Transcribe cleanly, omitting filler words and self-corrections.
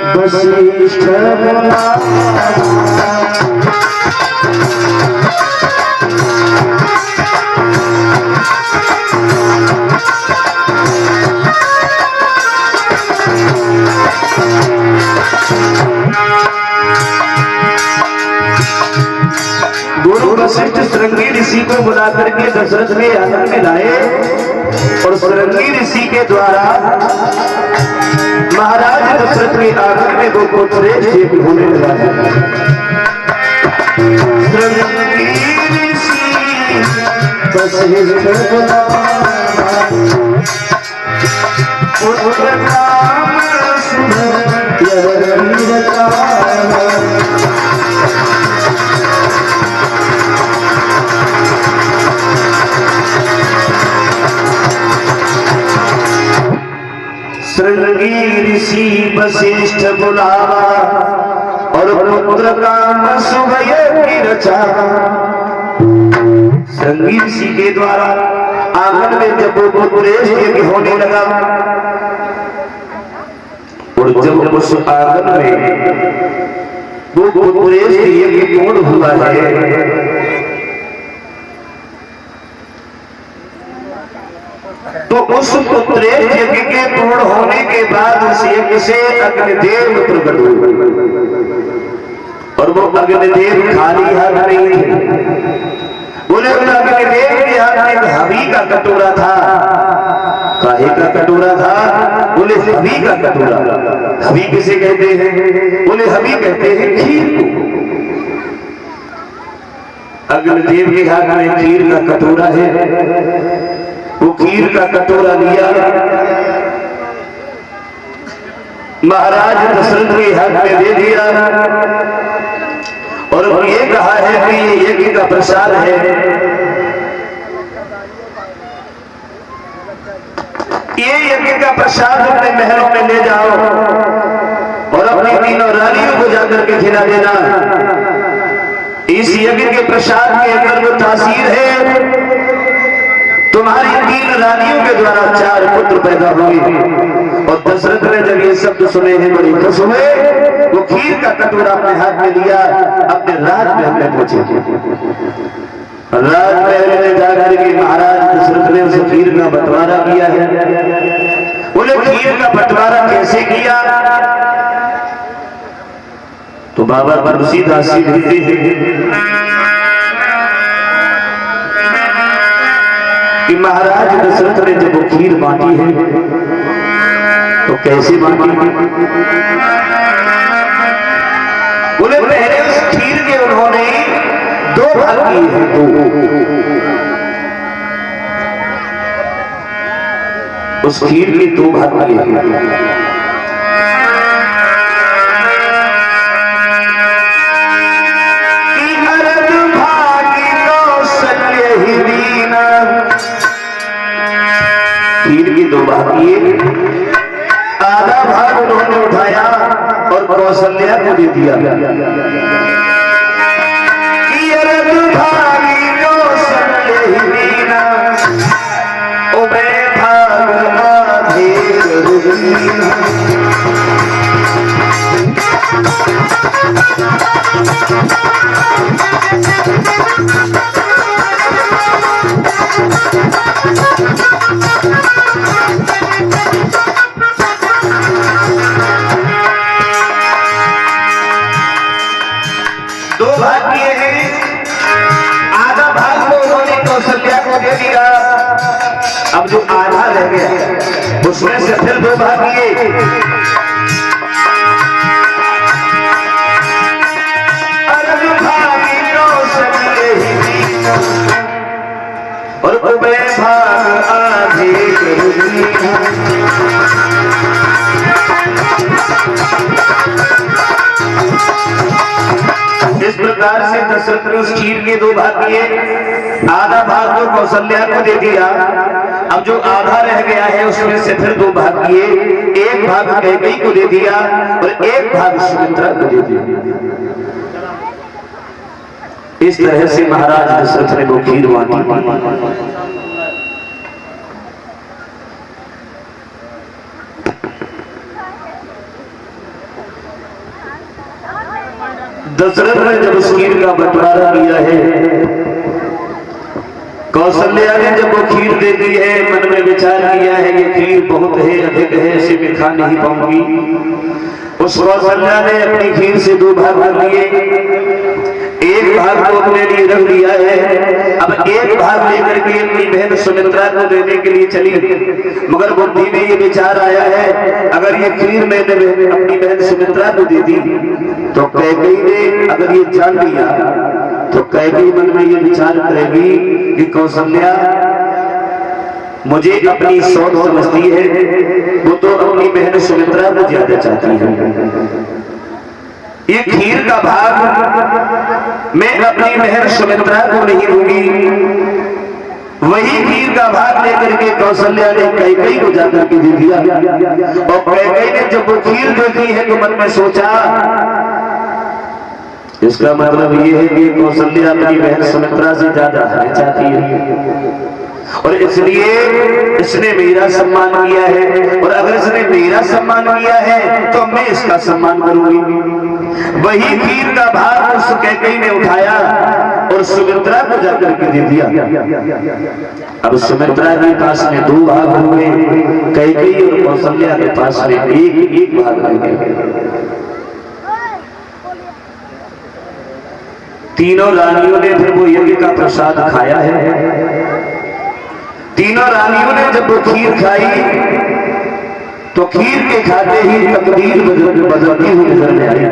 वशिष्ठ गुरु वशिष्ठ श्रृंगी ऋषि को बुला करके दशरथ के आंगन में लाए और श्रृंगी ऋषि के द्वारा महाराज दशरथ के आंगन में दो पुत्र होने लगा। श्रृंगी ऋषि वशिष्ठ पुत्र नाम सुन श्रृंगी ऋषि वशिष्ठ बुलावा और पुत्र काम सुभय की रचा। श्रृंगी ऋषि के द्वारा आंगन में जब वो पुत्र होने लगा और जब उस आंगन में वो पुत्र पूर्ण हुआ है तो उस पुत्र यज्ञ के पूर्ण होने के बाद उस यज्ञ से अग्निदेव प्रकट हुए और वो अग्निदेव खाली हाथ नहीं थे। बोले अग्निदेव के हाथ में एक हवी का कटोरा था। काहे का कटोरा था? बोले हवी का कटोरा। हवी किसे कहते हैं? बोले हवी कहते हैं खीर को। अग्निदेव के हाथ में खीर का कटोरा है। वो खीर का कटोरा लिया महाराज दशरथ के हाथ में दे दिया और ये कहा है कि ये यज्ञ का प्रसाद है। ये यज्ञ का प्रसाद अपने महलों में ले जाओ और अपनी तीनों रानियों को जाकर के खिला देना। इस यज्ञ के प्रसाद के अंदर वो तासीर है, तुम्हारी 3 रानियों के द्वारा 4 पुत्र पैदा हुए। और दशरथ ने जब ये शब्द सुने हैं बड़ी खुश हुए। वो खीर का कटोरा अपने हाथ में लिया, अपने राजमहल में पहुंचे। राजमहल में जाकर के महाराज दशरथ ने उस खीर का बंटवारा किया है। बोले खीर का बंटवारा कैसे किया? तो बाबा तुलसीदास जी लिखते हैं कि महाराज दशरथ ने जब वो खीर बांटी है तो कैसे बांटी? बोले पहले उस खीर के उन्होंने 2 भाग किए हैं। 2 उस खीर के 2 भाग किए हैं। खीर की 2 भाग किए, आधा भाग उन्होंने उठाया और कौशल्या को दे दिया। अब जो आधा रह गया उसमें से फिर 2 भाग किए। और भाग आधे इस प्रकार से दशरथ ने उस खीर के 2 भाग किए, आधा भाग तो कौशल्या को दे दिया। अब जो आधा रह गया है उसमें से फिर 2 भाग किए, 1 भाग कैकेयी को दे दिया और 1 भाग सुमित्रा को दे दिया। इस तरह से महाराज दशरथ ने वो खीर बांटी। दशरथ ने जब उस खीर का बंटवारा किया है, कौशल्या ने जब वो खीर दे दी है, मन में विचार किया है ये खीर बहुत है, अधिक है, इसे मैं खा नहीं पाऊंगी। उस कौशल्या ने अपनी खीर से 2 भाग कर लिए, एक भाग को अपने लिए रख लिया है। अब एक भाग लेकर के अपनी बहन सुमित्रा को देने के लिए चली, मगर बुद्धि में ये विचार आया है अगर ये खीर मैंने अपनी बहन सुमित्रा को दे दी तो कैकेयी ने अगर ये जान लिया तो कैकेयी मन में ये विचार करेगी कि कौशल्या मुझे अपनी सोच समझती है, वो तो अपनी बहन सुमित्रा को ज्यादा चाहती है। ये खीर का भाग मैं अपनी बहन सुमित्रा को नहीं दूंगी। वही खीर का भाग लेकर के कौशल्या ने कैकेयी को जाकर के दे दिया, और कैकेयी ने जब वो खीर देखी है तो मन में सोचा इसका मतलब ये है कि कौशल्या अपनी बहन सुमित्रा से ज्यादा है चाहती है, और इसलिए इसने मेरा सम्मान किया है, और अगर इसने मेरा सम्मान किया है तो मैं इसका सम्मान करूंगी। वही खीर का भाग उस कैकेयी ने उठाया और सुमित्रा को जाकर के दे दिया। अब सुमित्रा के पास में 2 भाग हो गए, कैकेयी और कौशल्या के पास में एक भाग रह गया। तीनों रानियों ने फिर वो यज्ञ का प्रसाद खाया है। तीनों रानियों ने जब वो खीर खाई तो खीर के खाते ही तकदीर बदलती हुई नजर में आई।